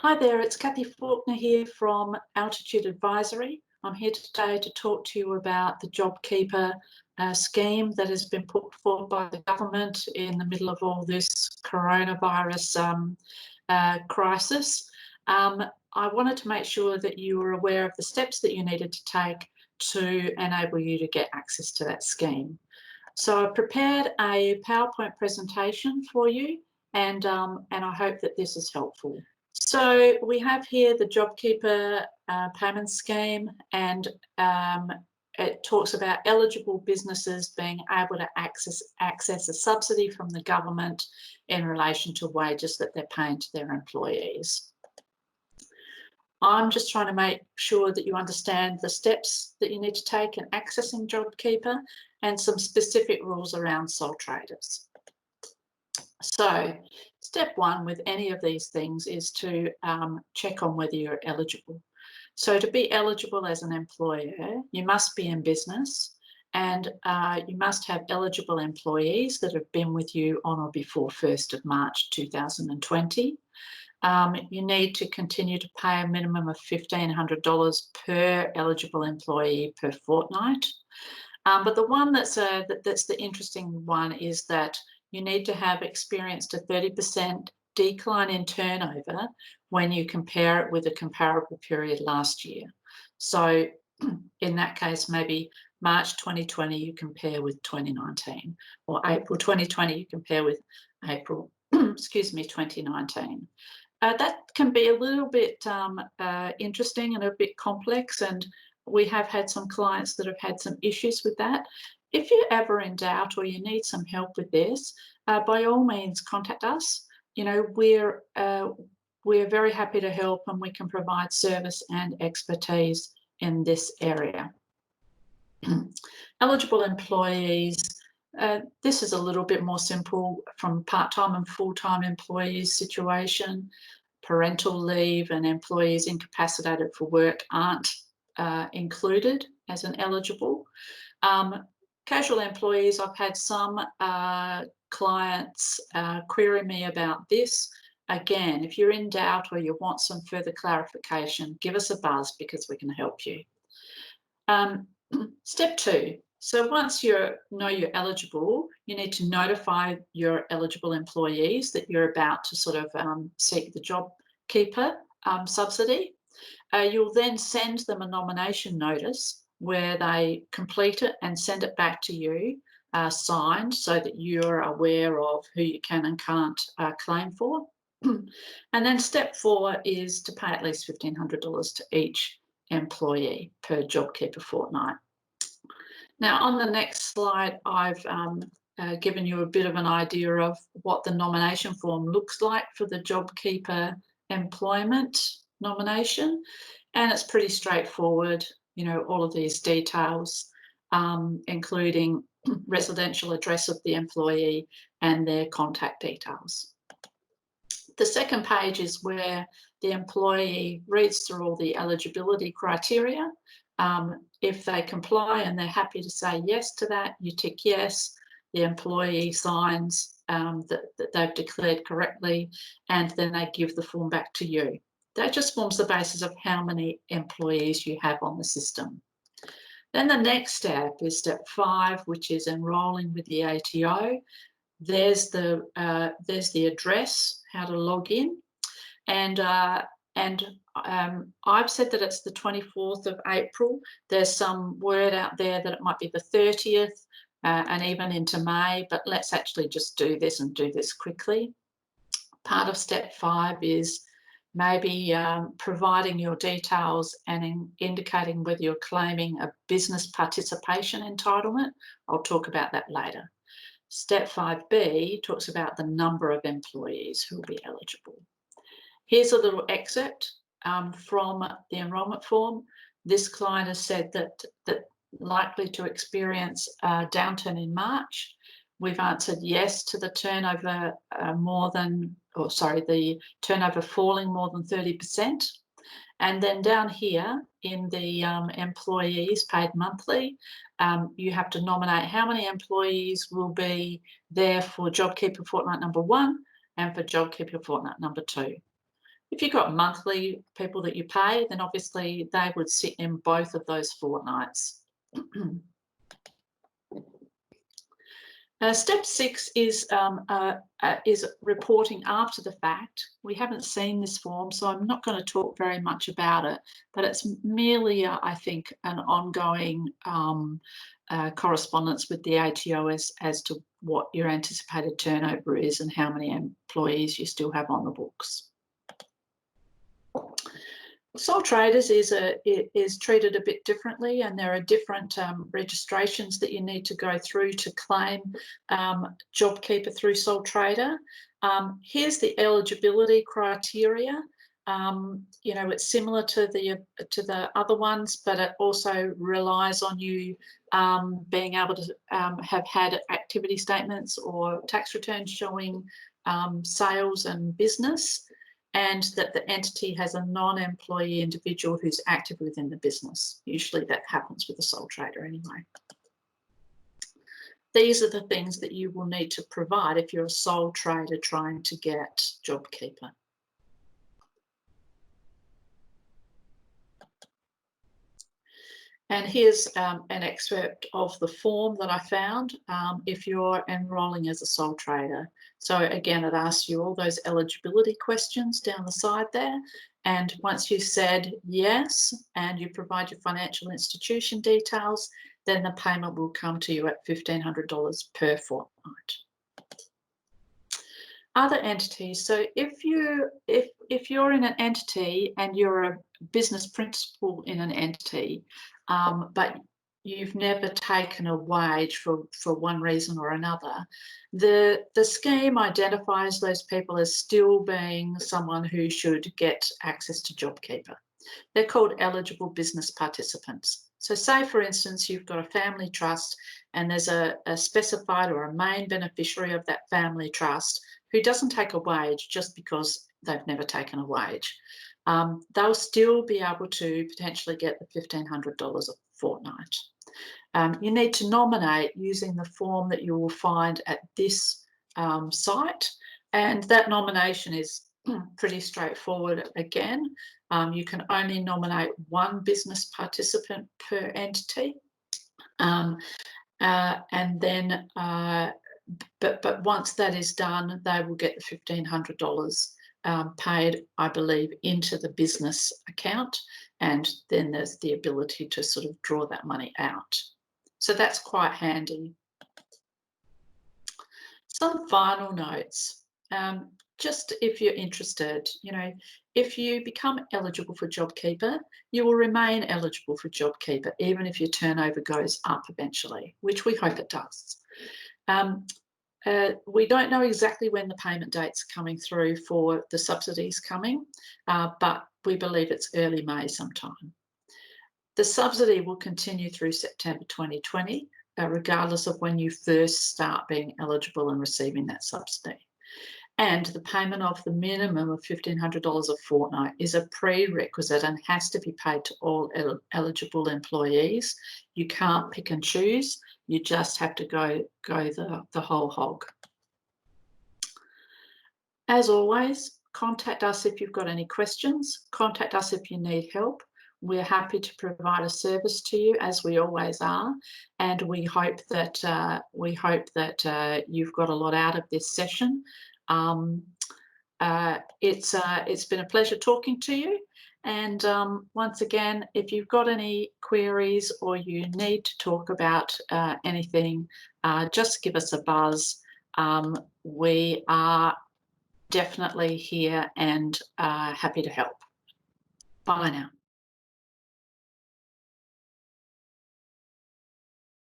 Hi there, it's Cathy Faulkner here from Altitude Advisory. I'm here today to talk to you about the JobKeeper scheme that has been put forward by the government in the middle of all this coronavirus crisis. I wanted to make sure that you were aware of the steps that you needed to take to enable you to get access to that scheme. So I've prepared a PowerPoint presentation for you, and I hope that this is helpful. So we have here the JobKeeper payment scheme, and it talks about eligible businesses being able to access a subsidy from the government in relation to wages that they're paying to their employees. I'm just trying to make sure that you understand the steps that you need to take in accessing JobKeeper and some specific rules around sole traders. So step one with any of these things is to check on whether you're eligible. So to be eligible as an employer, you must be in business, and you must have eligible employees that have been with you on or before 1st of March 2020. You need to continue to pay a minimum of $1,500 per eligible employee per fortnight. But the one that's the interesting one is that you need to have experienced a 30% decline in turnover when you compare it with a comparable period last year. So in that case, maybe March 2020 you compare with 2019, or April 2020 you compare with April, excuse me, 2019. That can be a little bit interesting and a bit complex, and we have had some clients that have had some issues with that. If you're ever in doubt or you need some help with this, by all means contact us. You know, we're very happy to help, and we can provide service and expertise in this area. Eligible employees, this is a little bit more simple from part-time and full-time employees situation. Parental leave and employees incapacitated for work aren't included as an eligible. Casual employees, I've had some clients query me about this. Again, if you're in doubt or you want some further clarification, give us a buzz because we can help you. Step two. So once you know you're eligible, you need to notify your eligible employees that you're about to sort of seek the JobKeeper subsidy. You'll then send them a nomination notice where they complete it and send it back to you signed, so that you're aware of who you can and can't claim for. And then step four is to pay at least $1,500 to each employee per JobKeeper fortnight. Now, on the next slide, I've given you a bit of an idea of what the nomination form looks like for the JobKeeper employment nomination, and it's pretty straightforward. You know, all of these details, including residential address of the employee and their contact details. The second page is where the employee reads through all the eligibility criteria. If they comply and they're happy to say yes to that, you tick yes. The employee signs that they've declared correctly, and then they give the form back to you. That just forms the basis of how many employees you have on the system. Then the next step is step 5, which is enrolling with the ATO. There's the address, how to log in, and I've said that it's the 24th of April. There's some word out there that it might be the 30th and even into May, but let's actually just do this and do this quickly. Part of step 5 is maybe providing your details and indicating whether you're claiming a business participation entitlement. I'll talk about that later. Step 5B talks about the number of employees who will be eligible. Here's a little excerpt from the enrolment form. This client has said that likely to experience a downturn in March. We've answered yes to the turnover the turnover falling more than 30%. And then down here in the employees paid monthly, you have to nominate how many employees will be there for JobKeeper fortnight number 1 and for JobKeeper fortnight number 2. If you've got monthly people that you pay, then obviously they would sit in both of those fortnights. Step 6 is reporting after the fact. We haven't seen this form, so I'm not going to talk very much about it, but it's merely, I think, an ongoing correspondence with the ATO as to what your anticipated turnover is and how many employees you still have on the books. Sole traders is treated a bit differently, and there are different registrations that you need to go through to claim JobKeeper through sole trader. Here's the eligibility criteria. You know, it's similar to the other ones, but it also relies on you being able to have had activity statements or tax returns showing sales and business, and that the entity has a non-employee individual who's active within the business. Usually that happens with a sole trader anyway. These are the things that you will need to provide if you're a sole trader trying to get JobKeeper. And here's an excerpt of the form that I found if you're enrolling as a sole trader. So again, it asks you all those eligibility questions down the side there. And once you said yes, and you provide your financial institution details, then the payment will come to you at $1,500 per fortnight. Other entities. So if you're in an entity and you're a business principal in an entity, but you've never taken a wage for one reason or another, the scheme identifies those people as still being someone who should get access to JobKeeper. They're called eligible business participants. So say, for instance, you've got a family trust and there's a specified or a main beneficiary of that family trust who doesn't take a wage just because they've never taken a wage. They'll still be able to potentially get the $1,500 a fortnight. You need to nominate using the form that you will find at this site, and that nomination is pretty straightforward again. You can only nominate one business participant per entity, and then but once that is done, they will get the $1,500 paid, I believe, into the business account, and then there's the ability to sort of draw that money out. So that's quite handy. Some final notes. Just if you're interested, you know, if you become eligible for JobKeeper, you will remain eligible for JobKeeper, even if your turnover goes up eventually, which we hope it does. We don't know exactly when the payment date's coming through for the subsidies coming, but we believe it's early May sometime. The subsidy will continue through September 2020, regardless of when you first start being eligible and receiving that subsidy. And the payment of the minimum of $1,500 a fortnight is a prerequisite and has to be paid to all eligible employees. You can't pick and choose. You just have to go the whole hog. As always, contact us if you've got any questions. Contact us if you need help. We're happy to provide a service to you, as we always are, and we hope that you've got a lot out of this session. It's been a pleasure talking to you, and once again, if you've got any queries or you need to talk about anything, just give us a buzz. We are definitely here and happy to help. Bye now.